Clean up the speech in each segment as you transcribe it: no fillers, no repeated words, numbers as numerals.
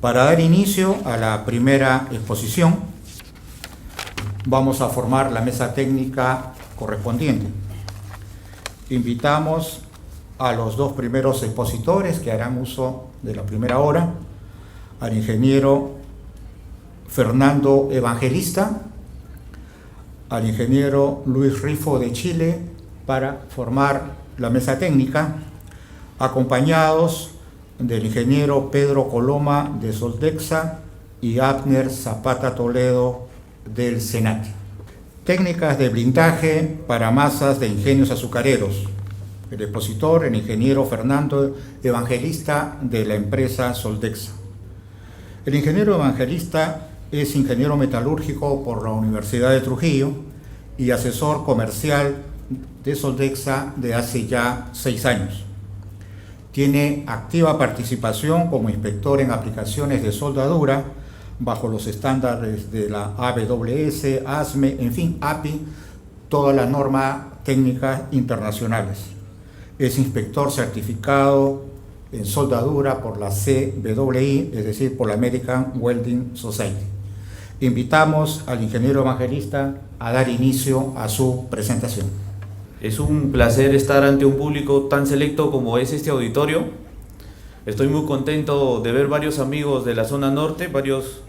Para dar inicio a la primera exposición, vamos a formar la mesa técnica correspondiente. Invitamos a los dos primeros expositores que harán uso de la primera hora, al ingeniero Fernando Evangelista, al ingeniero Luis Rifo de Chile, para formar la mesa técnica, acompañados del ingeniero Pedro Coloma de Soldexa y Abner Zapata Toledo del Senati. Técnicas de blindaje para masas de ingenios azucareros. El expositor, el ingeniero Fernando Evangelista, de la empresa Soldexa. El ingeniero Evangelista es ingeniero metalúrgico por la Universidad de Trujillo y asesor comercial de Soldexa de hace ya 6 años. Tiene activa participación como inspector en aplicaciones de soldadura bajo los estándares de la AWS, ASME, en fin, API, todas las normas técnicas internacionales. Es inspector certificado en soldadura por la CWI, es decir, por la American Welding Society. Invitamos al ingeniero Evangelista a dar inicio a su presentación. Es un placer estar ante un público tan selecto como es este auditorio. Estoy muy contento de ver varios amigos de la zona norte, varios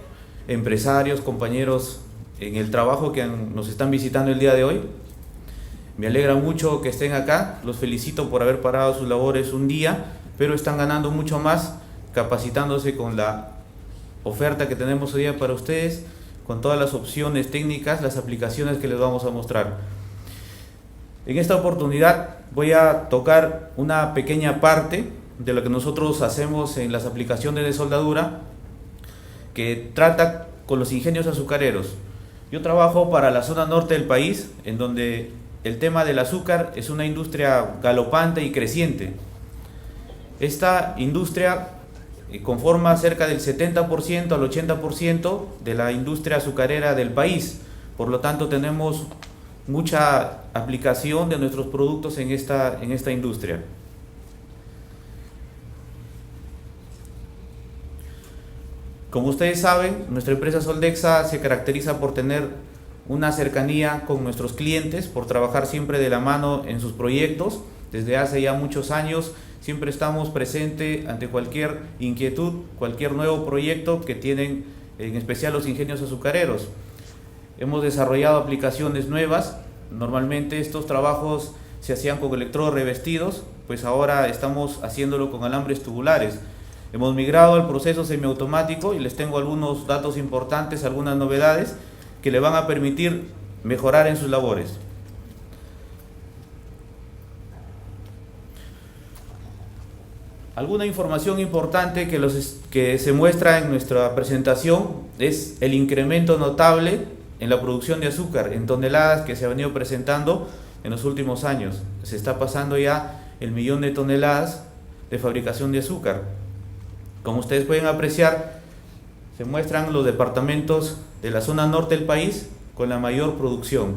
empresarios, compañeros en el trabajo que nos están visitando el día de hoy. Me alegra mucho que estén acá, los felicito por haber parado sus labores un día, pero están ganando mucho más capacitándose con la oferta que tenemos hoy día para ustedes, con todas las opciones técnicas, las aplicaciones que les vamos a mostrar. En esta oportunidad voy a tocar una pequeña parte de lo que nosotros hacemos en las aplicaciones de soldadura, que trata con los ingenios azucareros. Yo trabajo para la zona norte del país, en donde el tema del azúcar es una industria galopante y creciente. Esta industria conforma cerca del 70% al 80% de la industria azucarera del país. Por lo tanto, tenemos mucha aplicación de nuestros productos en esta industria. Como ustedes saben, nuestra empresa Soldexa se caracteriza por tener una cercanía con nuestros clientes, por trabajar siempre de la mano en sus proyectos. Desde hace ya muchos años siempre estamos presentes ante cualquier inquietud, cualquier nuevo proyecto que tienen, en especial los ingenios azucareros. Hemos desarrollado aplicaciones nuevas. Normalmente estos trabajos se hacían con electrodos revestidos, pues ahora estamos haciéndolo con alambres tubulares. Hemos migrado al proceso semiautomático y les tengo algunos datos importantes, algunas novedades que le van a permitir mejorar en sus labores. Alguna información importante que se muestra en nuestra presentación es el incremento notable en la producción de azúcar en toneladas que se ha venido presentando en los últimos años. Se está pasando ya el 1.000.000 de toneladas de fabricación de azúcar. Como ustedes pueden apreciar, se muestran los departamentos de la zona norte del país con la mayor producción.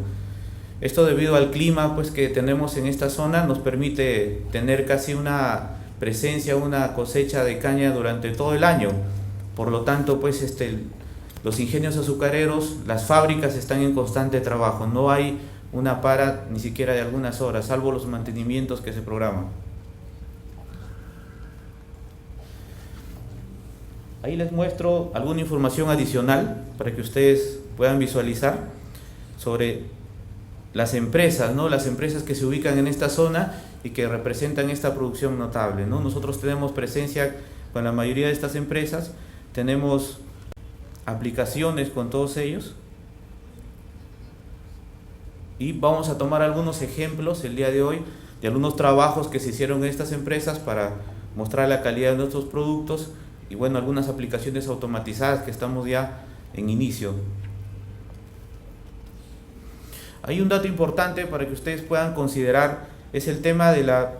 Esto, debido al clima pues que tenemos en esta zona, nos permite tener casi una presencia, una cosecha de caña durante todo el año. Por lo tanto, pues los ingenios azucareros, las fábricas están en constante trabajo. No hay una para ni siquiera de algunas horas, salvo los mantenimientos que se programan. Ahí les muestro alguna información adicional para que ustedes puedan visualizar sobre las empresas, ¿no? Las empresas que se ubican en esta zona y que representan esta producción notable, ¿no? Nosotros tenemos presencia con la mayoría de estas empresas, tenemos aplicaciones con todos ellos y vamos a tomar algunos ejemplos el día de hoy de algunos trabajos que se hicieron en estas empresas para mostrar la calidad de nuestros productos y bueno, algunas aplicaciones automatizadas que estamos ya en inicio. Hay un dato importante para que ustedes puedan considerar, es el tema de la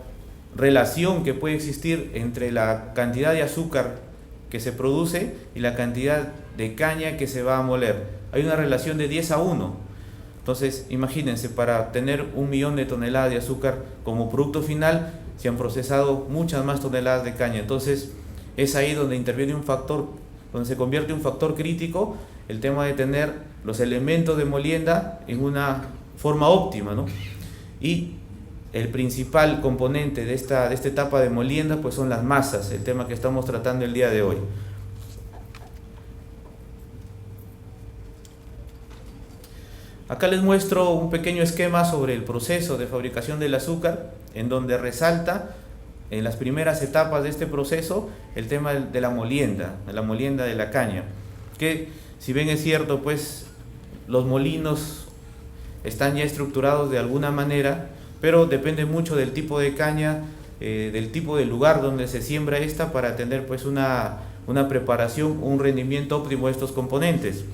relación que puede existir entre la cantidad de azúcar que se produce y la cantidad de caña que se va a moler. Hay una relación de 10:1. Entonces, imagínense, para tener 1.000.000 de toneladas de azúcar como producto final, se han procesado muchas más toneladas de caña. Entonces, es ahí donde interviene un factor donde se convierte un factor crítico el tema de tener los elementos de molienda en una forma óptima, ¿no? Y el principal componente de esta etapa de molienda pues son las masas, el tema que estamos tratando el día de hoy. Acá les muestro un pequeño esquema sobre el proceso de fabricación del azúcar, en donde resalta en las primeras etapas de este proceso el tema de la molienda de la caña, que si bien es cierto, pues los molinos están ya estructurados de alguna manera, pero depende mucho del tipo de caña, del tipo de lugar donde se siembra esta para tener pues una preparación, un rendimiento óptimo de estos componentes.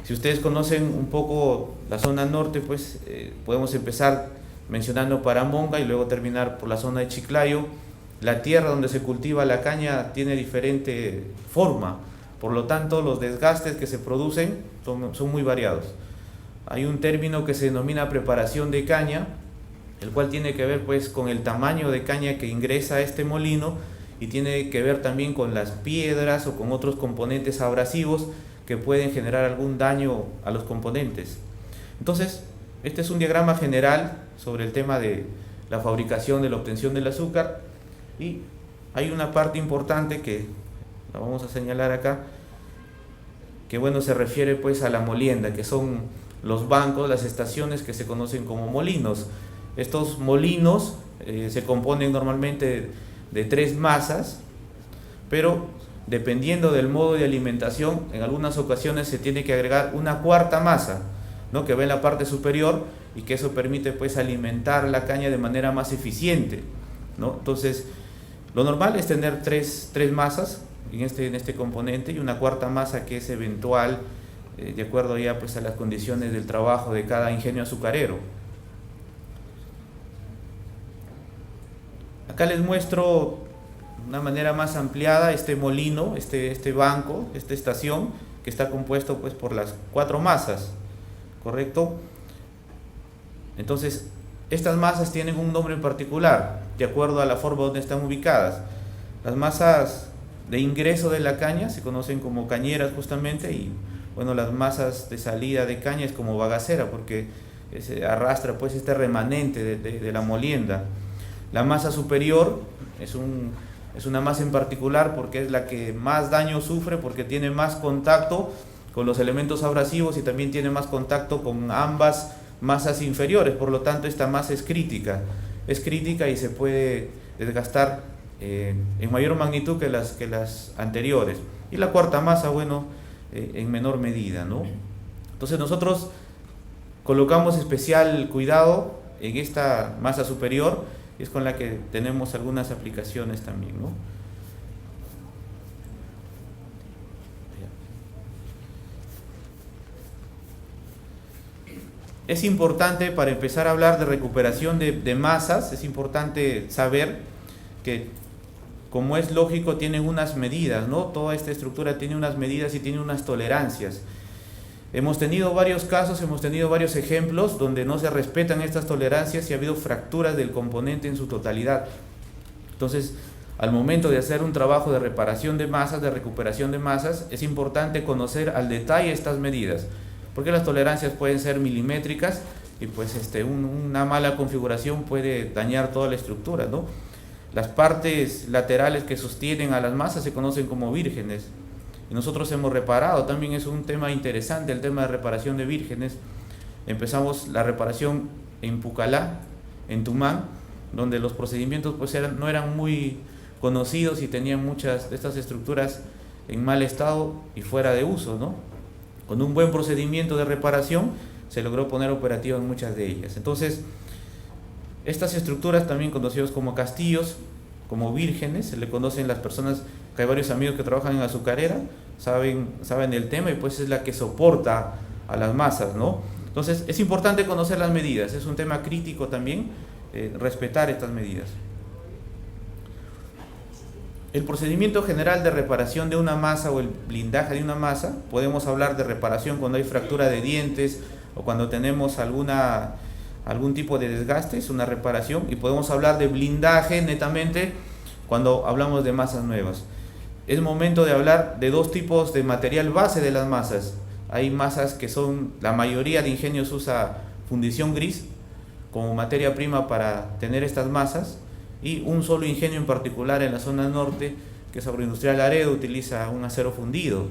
Si ustedes conocen un poco la zona norte, pues podemos empezar mencionando Paramonga y luego terminar por la zona de Chiclayo. La tierra donde se cultiva la caña tiene diferente forma, por lo tanto los desgastes que se producen son muy variados. Hay un término que se denomina preparación de caña, el cual tiene que ver pues con el tamaño de caña que ingresa a este molino y tiene que ver también con las piedras o con otros componentes abrasivos que pueden generar algún daño a los componentes. Entonces, este es un diagrama general sobre el tema de la fabricación, de la obtención del azúcar, y hay una parte importante que la vamos a señalar acá, que bueno, se refiere pues a la molienda, que son los bancos, las estaciones que se conocen como molinos. Estos molinos se componen normalmente de 3 masas, pero dependiendo del modo de alimentación, en algunas ocasiones se tiene que agregar una 4ª masa, ¿no?, que va en la parte superior y que eso permite pues alimentar la caña de manera más eficiente, ¿no? Entonces, lo normal es tener tres masas en este componente y una 4ª masa que es eventual, de acuerdo ya pues a las condiciones del trabajo de cada ingenio azucarero. Acá les muestro de una manera más ampliada este molino, este banco, esta estación, que está compuesto pues por las 4 masas, ¿correcto? Entonces, estas masas tienen un nombre en particular, de acuerdo a la forma donde están ubicadas. Las masas de ingreso de la caña se conocen como cañeras justamente, y bueno, las masas de salida de caña es como bagacera, porque se arrastra pues este remanente de la molienda. La masa superior es una masa en particular porque es la que más daño sufre, porque tiene más contacto con los elementos abrasivos y también tiene más contacto con ambas masas inferiores, por lo tanto esta masa es crítica y se puede desgastar en mayor magnitud que las anteriores. Y la 4ª masa, bueno, en menor medida, ¿no? Entonces nosotros colocamos especial cuidado en esta masa superior, es con la que tenemos algunas aplicaciones también, ¿no? Es importante, para empezar a hablar de recuperación de masas, es importante saber que, como es lógico, tienen unas medidas, ¿no? Toda esta estructura tiene unas medidas y tiene unas tolerancias. Hemos tenido varios casos, hemos tenido varios ejemplos donde no se respetan estas tolerancias y ha habido fracturas del componente en su totalidad. Entonces, al momento de hacer un trabajo de reparación de masas, de recuperación de masas, es importante conocer al detalle estas medidas, porque las tolerancias pueden ser milimétricas y pues una mala configuración puede dañar toda la estructura, ¿no? Las partes laterales que sostienen a las masas se conocen como vírgenes. Y nosotros hemos reparado, también es un tema interesante el tema de reparación de vírgenes. Empezamos la reparación en Pucallá, en Tumán, donde los procedimientos pues no eran muy conocidos y tenían muchas de estas estructuras en mal estado y fuera de uso, ¿no? Con un buen procedimiento de reparación se logró poner operativo en muchas de ellas. Entonces, estas estructuras, también conocidos como castillos, como vírgenes, se le conocen las personas, que hay varios amigos que trabajan en azucarera, saben el tema, y pues es la que soporta a las masas, ¿no? Entonces es importante conocer las medidas, es un tema crítico también, respetar estas medidas. El procedimiento general de reparación de una masa o el blindaje de una masa, podemos hablar de reparación cuando hay fractura de dientes o cuando tenemos algún tipo de desgaste, es una reparación, y podemos hablar de blindaje netamente cuando hablamos de masas nuevas. es momento de hablar de dos tipos de material base de las masas. Hay masas que son, la mayoría de ingenios usa fundición gris como materia prima para tener estas masas, y un solo ingenio en particular en la zona norte, que es Agroindustrial Laredo, utiliza un acero fundido.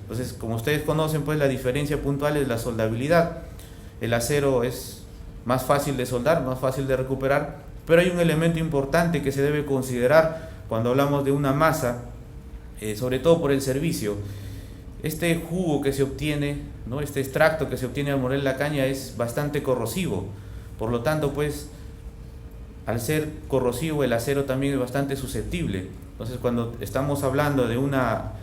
Entonces, como ustedes conocen, pues la diferencia puntual es la soldabilidad. El acero es más fácil de soldar, más fácil de recuperar, pero hay un elemento importante que se debe considerar cuando hablamos de una masa, sobre todo por el servicio. Este jugo que se obtiene, ¿no? Este extracto que se obtiene al moler la caña es bastante corrosivo. Por lo tanto, pues, al ser corrosivo, el acero también es bastante susceptible. Entonces, cuando estamos hablando de una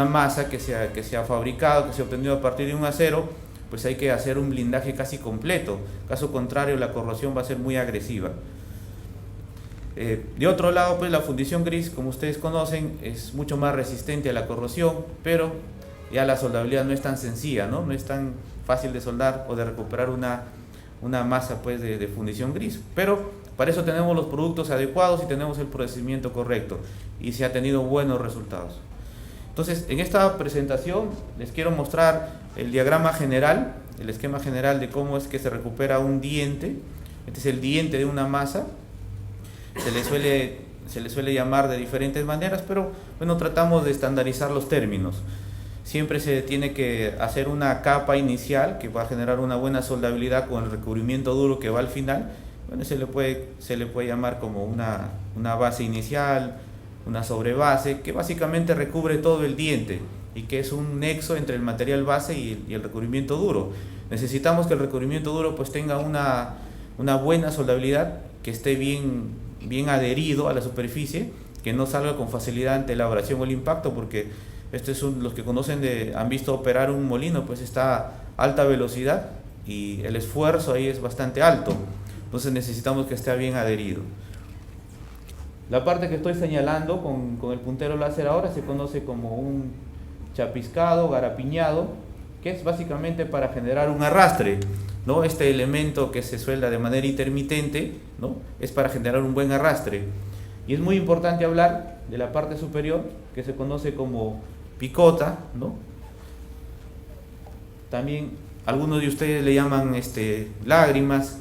masa que se ha fabricado, que se ha obtenido a partir de un acero, pues hay que hacer un blindaje casi completo. Caso contrario, la corrosión va a ser muy agresiva. De otro lado, pues la fundición gris, como ustedes conocen, es mucho más resistente a la corrosión, pero ya la soldabilidad no es tan sencilla, ¿no? No es tan fácil de soldar o de recuperar una masa, pues, de fundición gris. Pero para eso tenemos los productos adecuados y tenemos el procedimiento correcto, y se ha tenido buenos resultados. Entonces, en esta presentación les quiero mostrar el diagrama general, el esquema general de cómo es que se recupera un diente. Este es el diente de una masa. Se le suele llamar de diferentes maneras, pero bueno, tratamos de estandarizar los términos. Siempre se tiene que hacer una capa inicial que va a generar una buena soldabilidad con el recubrimiento duro que va al final. Bueno, se le puede llamar como una base inicial, una sobrebase, que básicamente recubre todo el diente y que es un nexo entre el material base y el recubrimiento duro. Necesitamos que el recubrimiento duro pues tenga una buena soldabilidad, que esté bien adherido a la superficie, que no salga con facilidad ante la abrasión o el impacto, porque los que conocen han visto operar un molino, pues está a alta velocidad y el esfuerzo ahí es bastante alto. Entonces necesitamos que esté bien adherido. La parte que estoy señalando con el puntero láser ahora se conoce como un chapiscado, garapiñado, que es básicamente para generar un arrastre, ¿no? Este elemento que se suelda de manera intermitente, ¿no? Es para generar un buen arrastre. Y es muy importante hablar de la parte superior, que se conoce como picota, ¿no? También algunos de ustedes le llaman lágrimas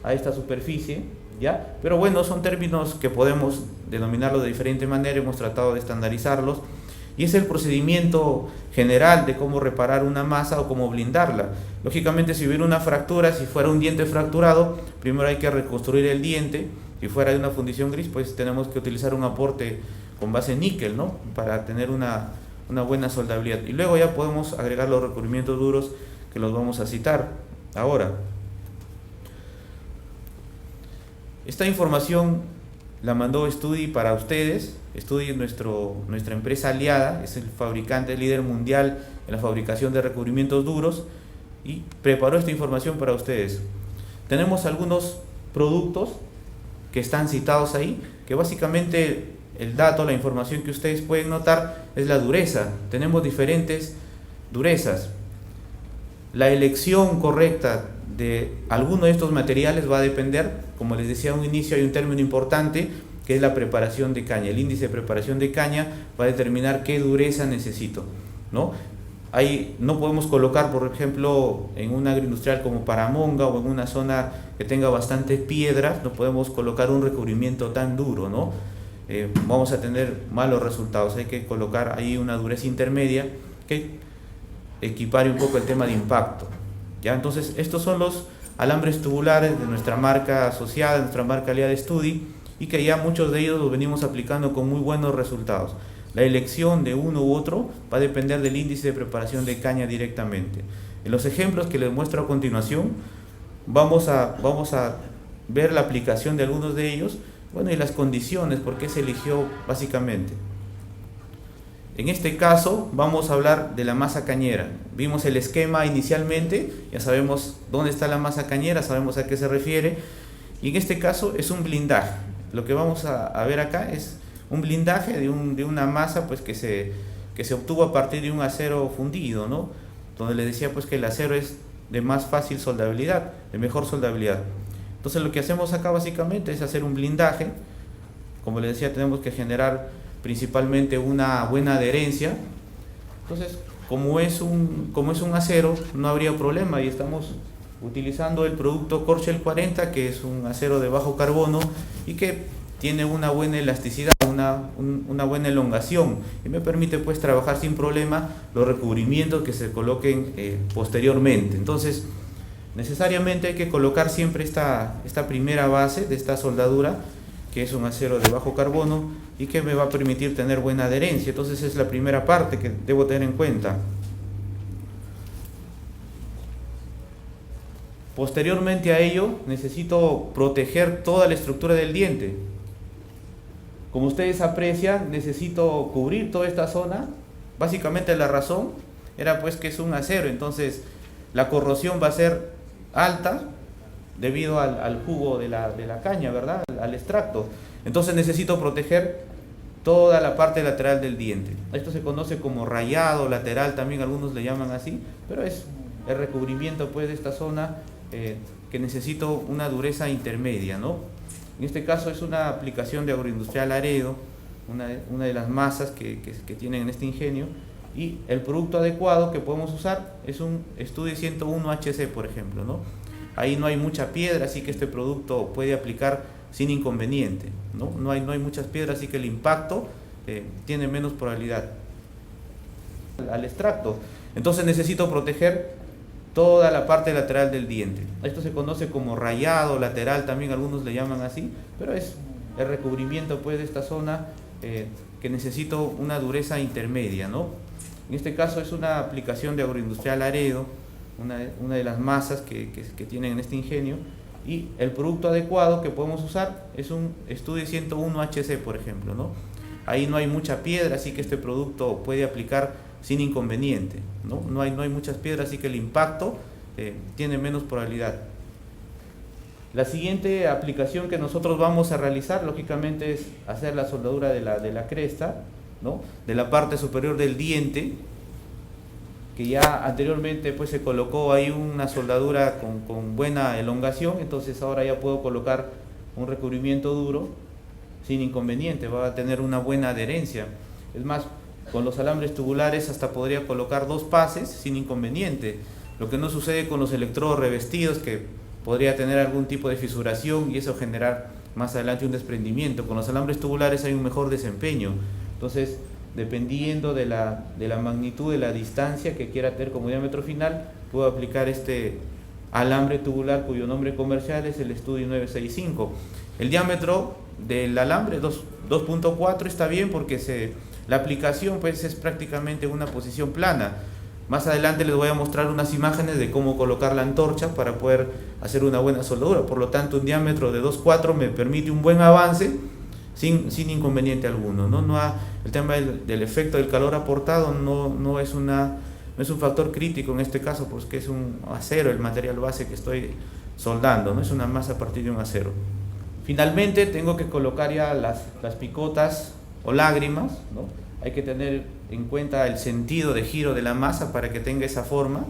a esta superficie, ¿ya? Pero bueno, son términos que podemos denominarlo de diferente manera, hemos tratado de estandarizarlos, y es el procedimiento general de cómo reparar una masa o cómo blindarla. Lógicamente, si hubiera una fractura, si fuera un diente fracturado, primero hay que reconstruir el diente. Si fuera de una fundición gris, pues tenemos que utilizar un aporte con base níquel, ¿no? Para tener una buena soldabilidad. Y luego ya podemos agregar los recubrimientos duros, que los vamos a citar ahora. Esta información la mandó Studi para ustedes. Studi es nuestra empresa aliada, es el fabricante líder mundial en la fabricación de recubrimientos duros, y preparó esta información para ustedes. Tenemos algunos productos que están citados ahí, que básicamente el dato, la información que ustedes pueden notar es la dureza. Tenemos diferentes durezas. La elección correcta de alguno de estos materiales va a depender, como les decía a un inicio, hay un término importante que es la preparación de caña. El índice de preparación de caña va a determinar qué dureza necesito, ¿no? No podemos colocar, por ejemplo, en una agroindustrial como Paramonga o en una zona que tenga bastantes piedras, no podemos colocar un recubrimiento tan duro, ¿no? Vamos a tener malos resultados. Hay que colocar ahí una dureza intermedia que equipare un poco el tema de impacto, ¿ya? Entonces, estos son los alambres tubulares de nuestra marca asociada, de nuestra marca aliada Studi, y que ya muchos de ellos los venimos aplicando con muy buenos resultados. La elección de uno u otro va a depender del índice de preparación de caña directamente. En los ejemplos que les muestro a continuación, vamos a ver la aplicación de algunos de ellos, bueno, y las condiciones, por qué se eligió básicamente. En este caso vamos a hablar de la masa cañera. Vimos el esquema inicialmente, ya sabemos dónde está la masa cañera, sabemos a qué se refiere, y en este caso es un blindaje. Lo que vamos a ver acá es un blindaje de una masa, pues, que se obtuvo a partir de un acero fundido, ¿no? Donde les decía, pues, que el acero es de más fácil soldabilidad, de mejor soldabilidad. Entonces lo que hacemos acá básicamente es hacer un blindaje. Como les decía, tenemos que generar principalmente una buena adherencia. Entonces, como es un acero, no habría problema, y estamos utilizando el producto Corshell 40, que es un acero de bajo carbono y que tiene una buena elasticidad, una buena elongación, y me permite pues trabajar sin problema los recubrimientos que se coloquen posteriormente. Entonces, necesariamente hay que colocar siempre esta primera base de esta soldadura, que es un acero de bajo carbono y que me va a permitir tener buena adherencia. Entonces es la primera parte que debo tener en cuenta. Posteriormente a ello, necesito proteger toda la estructura del diente. Como ustedes aprecian, necesito cubrir toda esta zona. Básicamente la razón era pues que es un acero, entonces la corrosión va a ser alta debido al jugo de la caña, ¿verdad? Al extracto. Entonces necesito proteger toda la parte lateral del diente. Esto se conoce como rayado lateral, también algunos le llaman así, pero es el recubrimiento pues de esta zona que necesito una dureza intermedia, ¿no? En este caso es una aplicación de Agroindustrial Laredo, una de las masas que tienen en este ingenio, y el producto adecuado que podemos usar es un Studi 101HC, por ejemplo, ¿no? Ahí no hay mucha piedra, así que este producto puede aplicar sin inconveniente, ¿no? No hay muchas piedras, así que el impacto tiene menos probabilidad al extracto. Entonces necesito proteger toda la parte lateral del diente. Esto se conoce como rayado lateral, también algunos le llaman así, pero es el recubrimiento pues de esta zona que necesito una dureza intermedia, ¿no? En este caso es una aplicación de Agroindustrial Laredo, una de las masas que tienen en este ingenio, y el producto adecuado que podemos usar es un Studi 101HC, por ejemplo, ¿no? Ahí no hay mucha piedra, así que este producto puede aplicar sin inconveniente, ¿no? No hay muchas piedras, así que el impacto tiene menos probabilidad. La siguiente aplicación que nosotros vamos a realizar, lógicamente, es hacer la soldadura de la cresta, ¿no? De la parte superior del diente, que ya anteriormente pues se colocó ahí una soldadura con buena elongación, entonces ahora ya puedo colocar un recubrimiento duro sin inconveniente, va a tener una buena adherencia. Es más, con los alambres tubulares hasta podría colocar 2 pases sin inconveniente, lo que no sucede con los electrodos revestidos, que podría tener algún tipo de fisuración y eso generar más adelante un desprendimiento. Con los alambres tubulares hay un mejor desempeño. Entonces, dependiendo de la magnitud de la distancia que quiera tener como diámetro final, puedo aplicar este alambre tubular cuyo nombre comercial es el Studi 965. El diámetro del alambre 2.4 está bien porque la aplicación pues es prácticamente una posición plana. Más adelante les voy a mostrar unas imágenes de cómo colocar la antorcha para poder hacer una buena soldadura. Por lo tanto, un diámetro de 2.4 me permite un buen avance sin inconveniente alguno, ¿no? El tema del efecto del calor aportado no es un factor crítico en este caso, porque es un acero el material base que estoy soldando, ¿no? Es una masa a partir de un acero. Finalmente tengo que colocar ya las picotas o lágrimas, ¿no? Hay que tener en cuenta el sentido de giro de la masa para que tenga esa forma.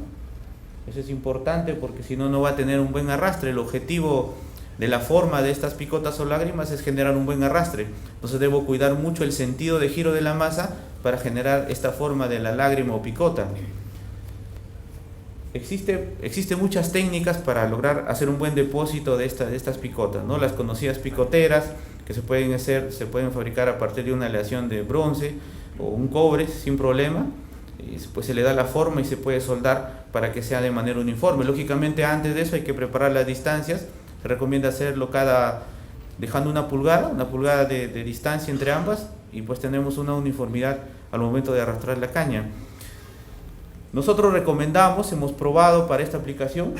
Eso es importante porque si no, no va a tener un buen arrastre. El objetivo de la forma de estas picotas o lágrimas es generar un buen arrastre. Entonces debo cuidar mucho el sentido de giro de la masa para generar esta forma de la lágrima o picota. Existen muchas técnicas para lograr hacer un buen depósito de estas picotas, ¿no? Las conocidas picoteras que se pueden fabricar a partir de una aleación de bronce o un cobre sin problema, y pues se le da la forma y se puede soldar para que sea de manera uniforme. Lógicamente antes de eso hay que preparar las distancias. Se recomienda hacerlo dejando una pulgada de distancia entre ambas, y pues tenemos una uniformidad al momento de arrastrar la caña. Nosotros hemos probado para esta aplicación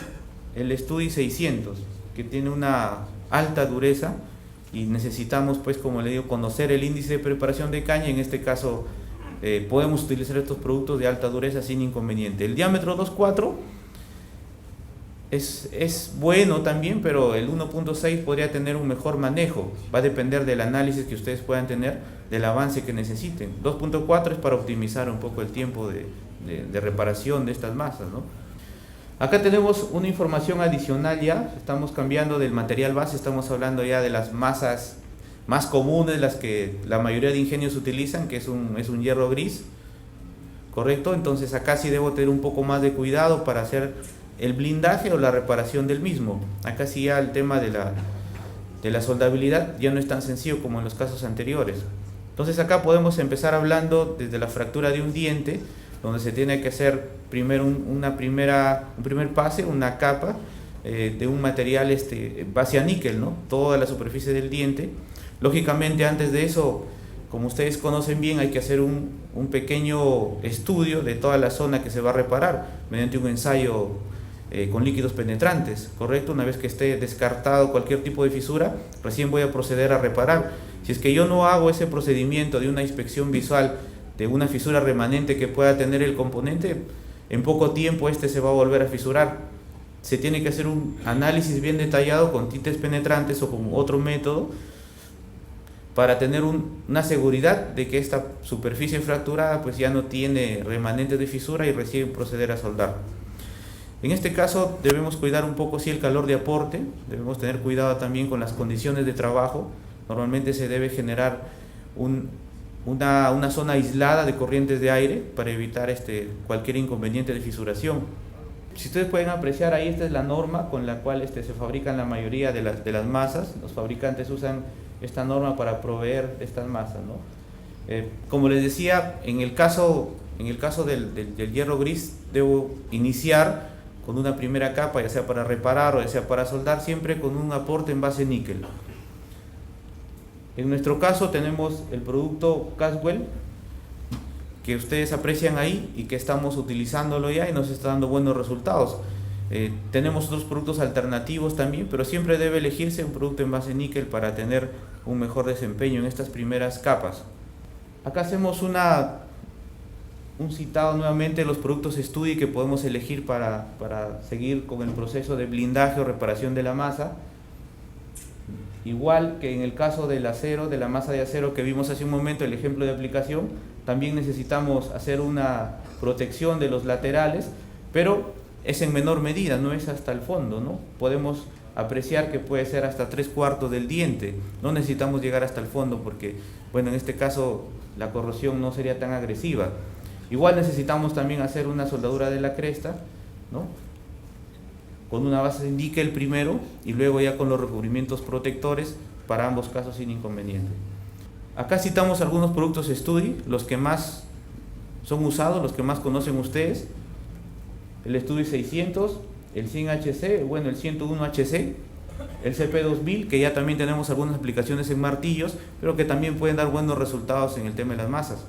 el Studi 600, que tiene una alta dureza, y necesitamos pues, como le digo, conocer el índice de preparación de caña. En este caso podemos utilizar estos productos de alta dureza sin inconveniente. El diámetro 2.4 es bueno también, pero el 1.6 podría tener un mejor manejo. Va a depender del análisis que ustedes puedan tener, del avance que necesiten. 2.4 es para optimizar un poco el tiempo de reparación de estas masas, ¿no? Acá tenemos una información adicional ya. Estamos cambiando del material base, estamos hablando ya de las masas más comunes, las que la mayoría de ingenios utilizan, que es un hierro gris, ¿correcto? Entonces acá sí debo tener un poco más de cuidado para hacer el blindaje o la reparación del mismo. Acá sí ya el tema de la soldabilidad ya no es tan sencillo como en los casos anteriores. Entonces acá podemos empezar hablando desde la fractura de un diente, donde se tiene que hacer primero un primer pase, una capa de un material base a níquel, ¿no? Toda la superficie del diente. Lógicamente antes de eso, como ustedes conocen bien, hay que hacer un pequeño estudio de toda la zona que se va a reparar mediante un ensayo con líquidos penetrantes, ¿correcto? Una vez que esté descartado cualquier tipo de fisura, recién voy a proceder a reparar. Si es que yo no hago ese procedimiento de una inspección visual de una fisura remanente que pueda tener el componente, en poco tiempo se va a volver a fisurar. Se tiene que hacer un análisis bien detallado con tintes penetrantes o con otro método para tener una seguridad de que esta superficie fracturada pues ya no tiene remanentes de fisura y recién proceder a soldar. En este caso debemos cuidar un poco el calor de aporte, debemos tener cuidado también con las condiciones de trabajo. Normalmente se debe generar una zona aislada de corrientes de aire para evitar cualquier inconveniente de fisuración. Si ustedes pueden apreciar ahí, esta es la norma con la cual se fabrican la mayoría de las masas. Los fabricantes usan esta norma para proveer estas masas, ¿no? Como les decía, en el caso del hierro gris, debo iniciar con una primera capa, ya sea para reparar o ya sea para soldar, siempre con un aporte en base níquel. En nuestro caso tenemos el producto Caswell, que ustedes aprecian ahí y que estamos utilizándolo ya y nos está dando buenos resultados. Tenemos otros productos alternativos también, pero siempre debe elegirse un producto en base níquel para tener un mejor desempeño en estas primeras capas. Acá hacemos un citado nuevamente de los productos Studi que podemos elegir para seguir con el proceso de blindaje o reparación de la masa. Igual que en el caso del acero, de la masa de acero que vimos hace un momento, el ejemplo de aplicación, también necesitamos hacer una protección de los laterales, pero es en menor medida, no es hasta el fondo, ¿no? Podemos apreciar que puede ser hasta 3/4 del diente, no necesitamos llegar hasta el fondo porque, bueno, en este caso la corrosión no sería tan agresiva. Igual necesitamos también hacer una soldadura de la cresta, ¿no? Con una base de níquel primero y luego ya con los recubrimientos protectores para ambos casos sin inconveniente. Acá citamos algunos productos Studi, los que más son usados, los que más conocen ustedes. El Studi 600, el 100HC, bueno, el 101HC, el CP2000, que ya también tenemos algunas aplicaciones en martillos, pero que también pueden dar buenos resultados en el tema de las masas.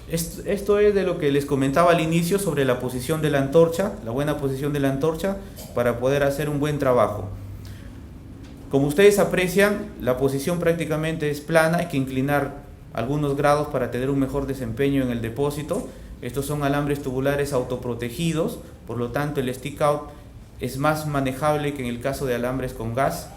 Esto es de lo que les comentaba al inicio sobre la posición de la antorcha, la buena posición de la antorcha para poder hacer un buen trabajo. Como ustedes aprecian, la posición prácticamente es plana, hay que inclinar algunos grados para tener un mejor desempeño en el depósito. Estos son alambres tubulares autoprotegidos, por lo tanto el stick out es más manejable que en el caso de alambres con gas.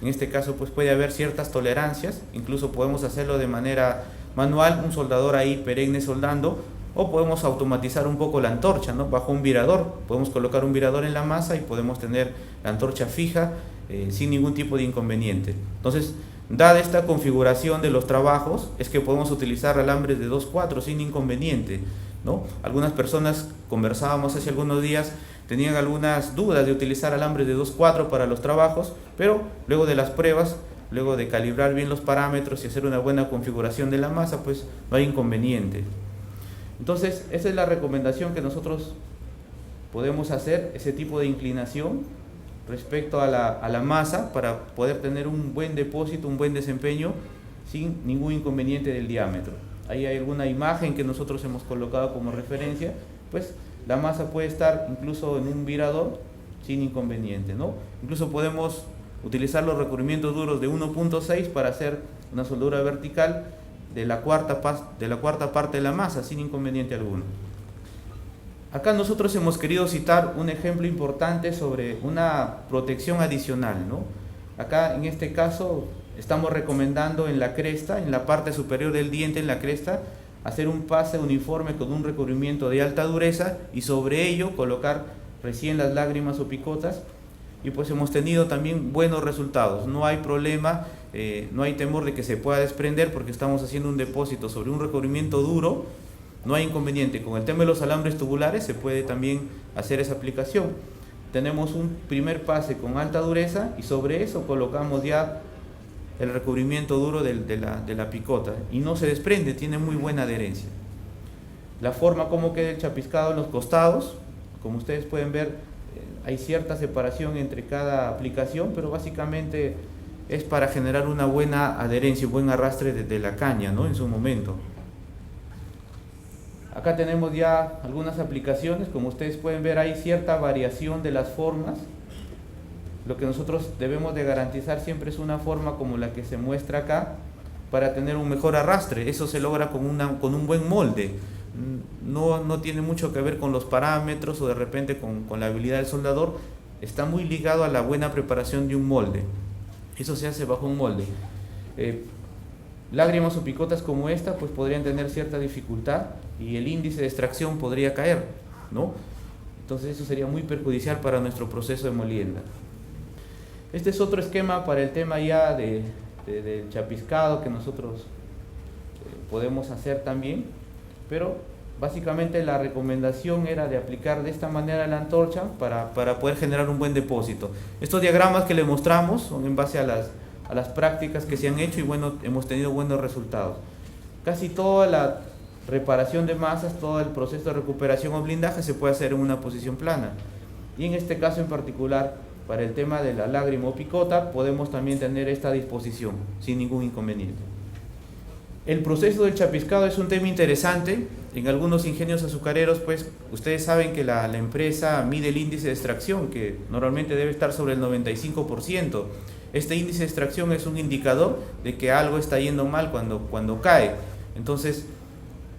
En este caso pues puede haber ciertas tolerancias, incluso podemos hacerlo de manera manual, un soldador ahí perenne soldando, o podemos automatizar un poco la antorcha, ¿no? Bajo un virador, podemos colocar un virador en la masa y podemos tener la antorcha fija sin ningún tipo de inconveniente. Entonces, dada esta configuración de los trabajos, es que podemos utilizar alambres de 2/4 sin inconveniente, ¿no? Algunas personas, conversábamos hace algunos días, tenían algunas dudas de utilizar alambres de 2/4 para los trabajos, pero luego de las pruebas, luego de calibrar bien los parámetros y hacer una buena configuración de la masa, pues no hay inconveniente. Entonces, esa es la recomendación que nosotros podemos hacer, ese tipo de inclinación respecto a la masa para poder tener un buen depósito, un buen desempeño sin ningún inconveniente del diámetro. Ahí hay alguna imagen que nosotros hemos colocado como referencia, pues la masa puede estar incluso en un virador sin inconveniente, ¿no? Incluso podemos utilizar los recubrimientos duros de 1.6 para hacer una soldadura vertical de la cuarta parte de la masa sin inconveniente alguno. Acá nosotros hemos querido citar un ejemplo importante sobre una protección adicional, ¿no? Acá en este caso estamos recomendando en la cresta, en la parte superior del diente, en la cresta, hacer un pase uniforme con un recubrimiento de alta dureza y sobre ello colocar recién las lágrimas o picotas, y pues hemos tenido también buenos resultados. No hay problema no hay temor de que se pueda desprender porque estamos haciendo un depósito sobre un recubrimiento duro, no hay inconveniente. Con el tema de los alambres tubulares se puede también hacer esa aplicación. Tenemos un primer pase con alta dureza y sobre eso colocamos ya el recubrimiento duro de la picota y no se desprende, tiene muy buena adherencia. La forma como queda el chapiscado en los costados, como ustedes pueden ver, hay cierta separación entre cada aplicación, pero básicamente es para generar una buena adherencia, un buen arrastre de la caña, ¿no?, en su momento. Acá tenemos ya algunas aplicaciones, como ustedes pueden ver hay cierta variación de las formas. Lo que nosotros debemos de garantizar siempre es una forma como la que se muestra acá para tener un mejor arrastre. Eso se logra con un buen molde. No tiene mucho que ver con los parámetros o de repente con la habilidad del soldador. Está muy ligado a la buena preparación de un molde. Eso se hace bajo un molde. Lágrimas o picotas como esta pues podrían tener cierta dificultad y el índice de extracción podría caer, ¿no? Entonces eso sería muy perjudicial para nuestro proceso de molienda. Este es otro esquema para el tema ya del chapiscado que nosotros podemos hacer también, pero básicamente la recomendación era de aplicar de esta manera la antorcha para poder generar un buen depósito. Estos diagramas que le mostramos son en base a las prácticas que se han hecho y bueno, hemos tenido buenos resultados. Casi toda la reparación de masas, todo el proceso de recuperación o blindaje se puede hacer en una posición plana. Y en este caso en particular, para el tema de la lágrima o picota, podemos también tener esta disposición sin ningún inconveniente. El proceso del chapiscado es un tema interesante. En algunos ingenios azucareros, pues, ustedes saben que la empresa mide el índice de extracción, que normalmente debe estar sobre el 95%. Este índice de extracción es un indicador de que algo está yendo mal cuando cae. Entonces,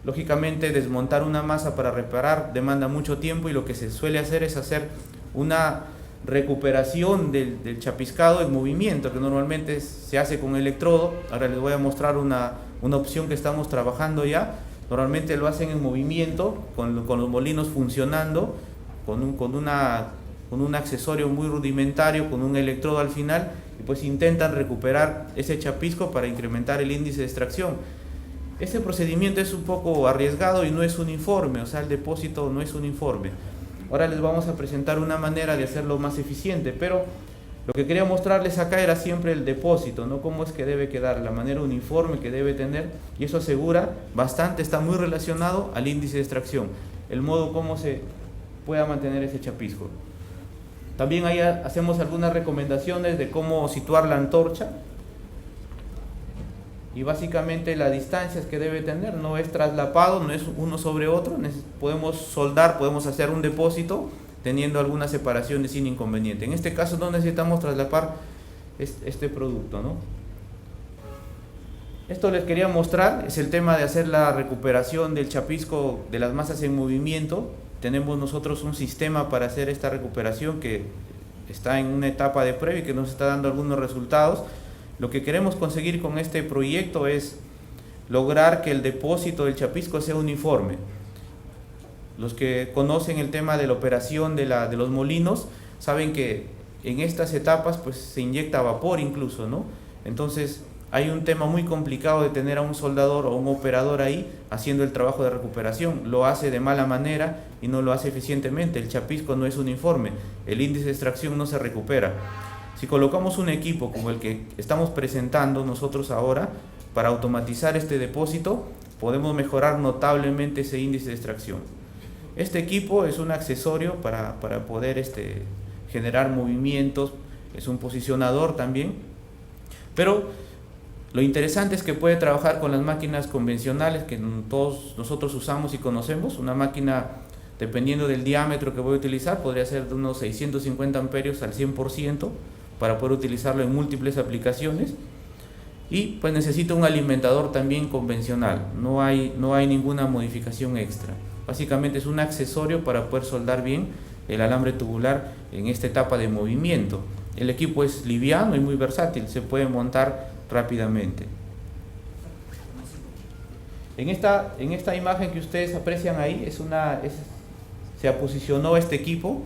lógicamente, desmontar una masa para reparar demanda mucho tiempo y lo que se suele hacer es hacer una recuperación del chapiscado en movimiento, que normalmente se hace con electrodo. Ahora les voy a mostrar una opción que estamos trabajando ya. Normalmente lo hacen en movimiento, con los molinos funcionando, con un accesorio muy rudimentario, con un electrodo al final, y pues intentan recuperar ese chapisco para incrementar el índice de extracción. Ese procedimiento es un poco arriesgado y no es uniforme, o sea, el depósito no es uniforme. Ahora les vamos a presentar una manera de hacerlo más eficiente, pero lo que quería mostrarles acá era siempre el depósito, ¿no? Cómo es que debe quedar, la manera uniforme que debe tener, y eso asegura bastante, está muy relacionado al índice de extracción, el modo como se pueda mantener ese chapisco. También ahí hacemos algunas recomendaciones de cómo situar la antorcha, y básicamente las distancias que debe tener, no es traslapado, no es uno sobre otro, podemos soldar, podemos hacer un depósito teniendo algunas separaciones sin inconveniente. En este caso no necesitamos traslapar este producto, ¿no? Esto les quería mostrar, es el tema de hacer la recuperación del chapisco de las masas en movimiento. Tenemos nosotros un sistema para hacer esta recuperación que está en una etapa de prueba y que nos está dando algunos resultados. Lo que queremos conseguir con este proyecto es lograr que el depósito del chapisco sea uniforme. Los que conocen el tema de la operación de los molinos saben que en estas etapas pues se inyecta vapor incluso, ¿no? Entonces hay un tema muy complicado de tener a un soldador o un operador ahí haciendo el trabajo de recuperación. Lo hace de mala manera y no lo hace eficientemente. El chapisco no es uniforme, el índice de extracción no se recupera. Si colocamos un equipo como el que estamos presentando nosotros ahora para automatizar este depósito, podemos mejorar notablemente ese índice de extracción. Este equipo es un accesorio para poder generar movimientos, es un posicionador también, pero lo interesante es que puede trabajar con las máquinas convencionales que todos nosotros usamos y conocemos. Una máquina, dependiendo del diámetro que voy a utilizar, podría ser de unos 650 amperios al 100%, para poder utilizarlo en múltiples aplicaciones, y pues necesita un alimentador también convencional, no hay ninguna modificación extra. Básicamente es un accesorio para poder soldar bien el alambre tubular en esta etapa de movimiento. El equipo es liviano y muy versátil, se puede montar rápidamente. En esta imagen que ustedes aprecian ahí, se posicionó este equipo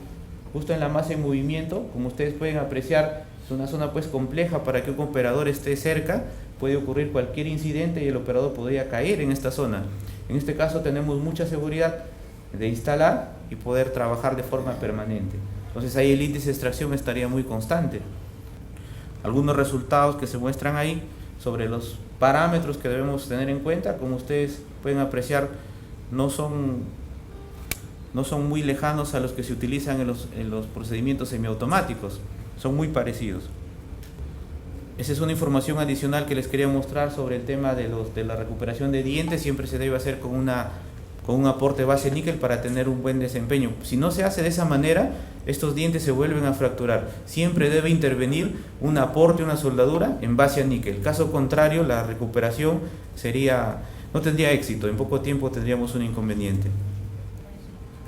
justo en la masa en movimiento. Como ustedes pueden apreciar, una zona pues compleja para que un operador esté cerca, puede ocurrir cualquier incidente y el operador podría caer en esta zona. En este caso tenemos mucha seguridad de instalar y poder trabajar de forma permanente. Entonces ahí el índice de extracción estaría muy constante. Algunos resultados que se muestran ahí sobre los parámetros que debemos tener en cuenta, como ustedes pueden apreciar, no son muy lejanos a los que se utilizan en los procedimientos semiautomáticos, son muy parecidos. Esa es una información adicional que les quería mostrar sobre el tema de la recuperación de dientes. Siempre se debe hacer con un aporte base níquel para tener un buen desempeño. Si no se hace de esa manera, estos dientes se vuelven a fracturar. Siempre debe intervenir un aporte, una soldadura en base a níquel. Caso contrario, la recuperación no tendría éxito, en poco tiempo tendríamos un inconveniente.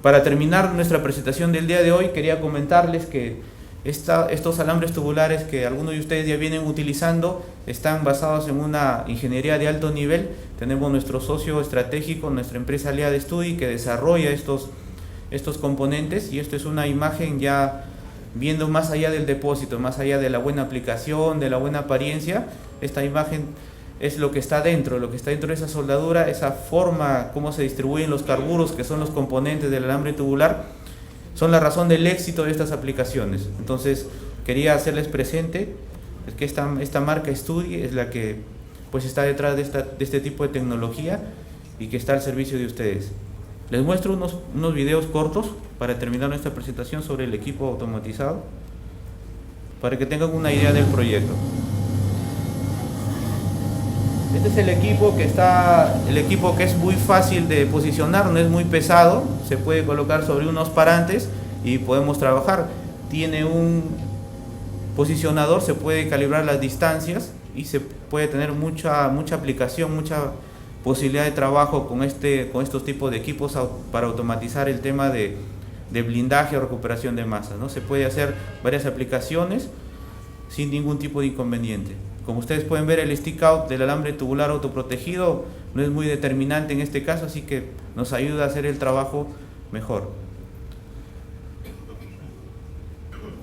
Para terminar nuestra presentación del día de hoy, quería comentarles que estos alambres tubulares que algunos de ustedes ya vienen utilizando están basados en una ingeniería de alto nivel. Tenemos nuestro socio estratégico, nuestra empresa aliada Studi, que desarrolla estos componentes, y esto es una imagen ya viendo más allá del depósito, más allá de la buena aplicación, de la buena apariencia. Esta imagen es lo que está dentro de esa soldadura, esa forma, cómo se distribuyen los carburos, que son los componentes del alambre tubular, son la razón del éxito de estas aplicaciones. Entonces quería hacerles presente que esta marca Studi es la que pues está detrás de este tipo de tecnología y que está al servicio de ustedes. Les muestro unos videos cortos para terminar nuestra presentación sobre el equipo automatizado, para que tengan una idea del proyecto. Este es el equipo que es muy fácil de posicionar, no es muy pesado, se puede colocar sobre unos parantes y podemos trabajar. Tiene un posicionador, se puede calibrar las distancias y se puede tener mucha aplicación, mucha posibilidad de trabajo con estos tipos de equipos para automatizar el tema de blindaje o recuperación de masa, ¿no? Se puede hacer varias aplicaciones sin ningún tipo de inconveniente. Como ustedes pueden ver, el stick out del alambre tubular autoprotegido no es muy determinante en este caso, así que nos ayuda a hacer el trabajo mejor.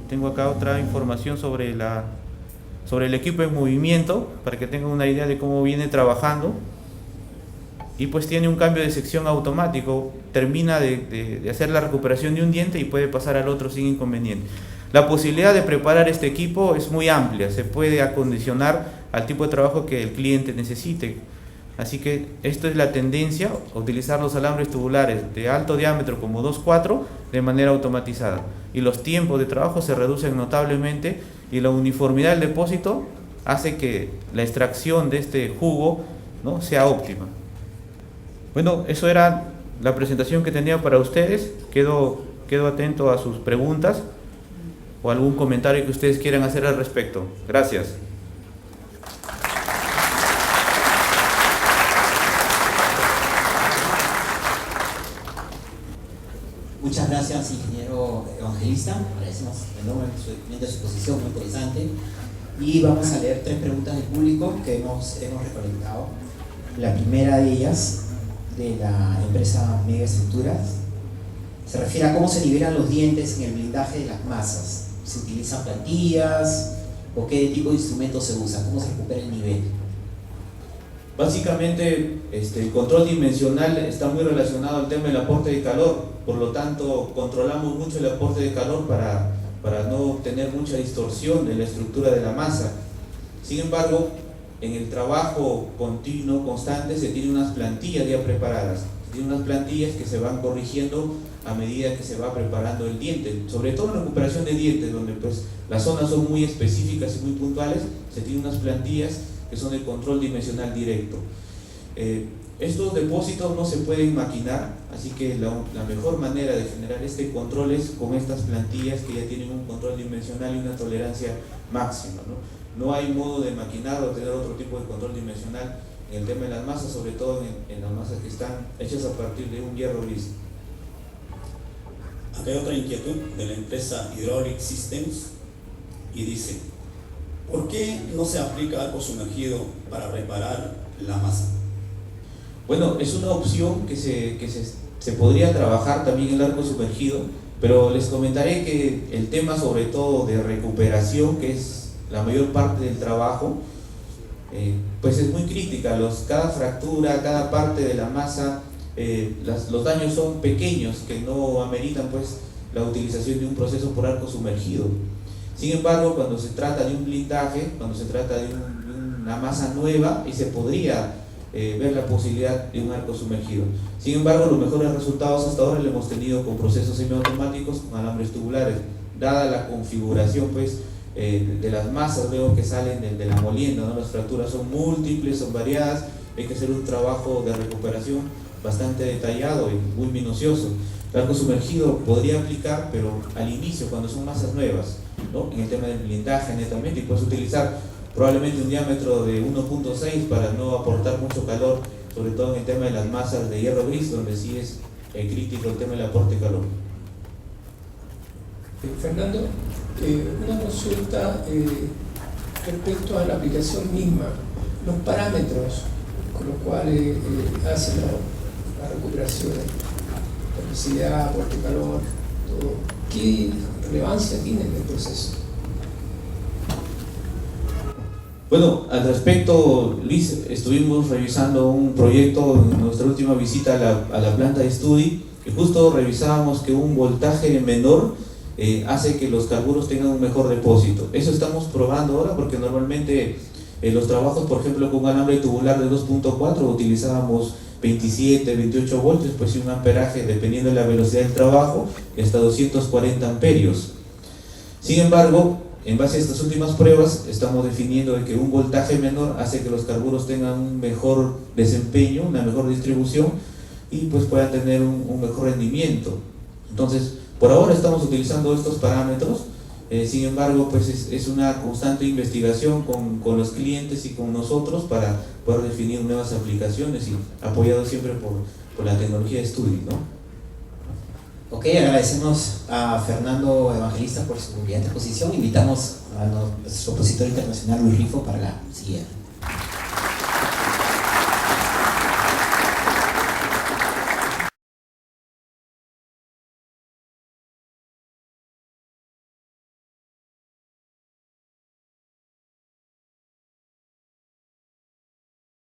Tengo acá otra información sobre el equipo en movimiento, para que tengan una idea de cómo viene trabajando. Y pues tiene un cambio de sección automático, termina de hacer la recuperación de un diente y puede pasar al otro sin inconveniente. La posibilidad de preparar este equipo es muy amplia, se puede acondicionar al tipo de trabajo que el cliente necesite. Así que esto es la tendencia, a utilizar los alambres tubulares de alto diámetro como 2.4 de manera automatizada. Y los tiempos de trabajo se reducen notablemente y la uniformidad del depósito hace que la extracción de este jugo, ¿no?, sea óptima. Bueno, eso era la presentación que tenía para ustedes. Quedo atento a sus preguntas o algún comentario que ustedes quieran hacer al respecto. Gracias. Muchas gracias, ingeniero Evangelista. Agradecemos enormemente su exposición, muy interesante. Y vamos a leer 3 preguntas del público que hemos recolectado. La primera de ellas, de la empresa Mega Estructuras, se refiere a cómo se liberan los dientes en el blindaje de las masas. ¿Se utilizan plantillas o qué tipo de instrumentos se usa? ¿Cómo se recupera el nivel? Básicamente, el control dimensional está muy relacionado al tema del aporte de calor, por lo tanto controlamos mucho el aporte de calor para no tener mucha distorsión de la estructura de la masa. Sin embargo, en el trabajo continuo, constante, se tiene unas plantillas ya preparadas, se tiene unas plantillas que se van corrigiendo a medida que se va preparando el diente, sobre todo en recuperación de dientes, donde pues las zonas son muy específicas y muy puntuales. Se tiene unas plantillas que son de control dimensional directo. Estos depósitos no se pueden maquinar, así que la mejor manera de generar este control es con estas plantillas que ya tienen un control dimensional y una tolerancia máxima, ¿no? No hay modo de maquinar o tener otro tipo de control dimensional en el tema de las masas, sobre todo en las masas que están hechas a partir de un hierro gris. Acá hay otra inquietud de la empresa Hydraulic Systems y dice: ¿por qué no se aplica arco sumergido para reparar la masa? Bueno, es una opción que se podría trabajar también el arco sumergido, pero les comentaré que el tema sobre todo de recuperación, que es la mayor parte del trabajo, pues es muy crítica. Cada fractura, cada parte de la masa, los daños son pequeños que no ameritan pues la utilización de un proceso por arco sumergido. Sin embargo, cuando se trata de un blindaje, cuando se trata de una masa nueva, y se podría ver la posibilidad de un arco sumergido. Sin embargo, los mejores resultados hasta ahora lo hemos tenido con procesos semiautomáticos con alambres tubulares, dada la configuración pues de las masas luego que salen de la molienda, ¿no? Las fracturas son múltiples, son variadas, hay que hacer un trabajo de recuperación bastante detallado y muy minucioso. El arco sumergido podría aplicar, pero al inicio, cuando son masas nuevas, ¿no? En el tema del blindaje netamente, y puedes utilizar probablemente un diámetro de 1.6 para no aportar mucho calor, sobre todo en el tema de las masas de hierro gris, donde sí es crítico el tema del aporte de calor. Fernando, una consulta respecto a la aplicación misma, los parámetros con los cuales hace la recuperación, capacidad, aporte de calor, todo, ¿qué relevancia tiene en el proceso? Bueno, al respecto, Luis, estuvimos revisando un proyecto en nuestra última visita a la planta de estudio, y justo revisábamos que un voltaje menor hace que los carburos tengan un mejor depósito. Eso estamos probando ahora, porque normalmente los trabajos, por ejemplo, con un alambre tubular de 2.4 utilizábamos 27, 28 voltios, pues un amperaje dependiendo de la velocidad del trabajo, hasta 240 amperios. Sin embargo, en base a estas últimas pruebas, estamos definiendo de que un voltaje menor hace que los carburos tengan un mejor desempeño, una mejor distribución, y pues puedan tener un mejor rendimiento. Entonces, por ahora estamos utilizando estos parámetros. Sin embargo, pues es una constante investigación con los clientes y con nosotros para poder definir nuevas aplicaciones, y apoyado siempre por la tecnología de estudio, ¿no? Ok, agradecemos a Fernando Evangelista por su brillante exposición. Invitamos a nuestro expositor internacional Luis Rifo para la siguiente.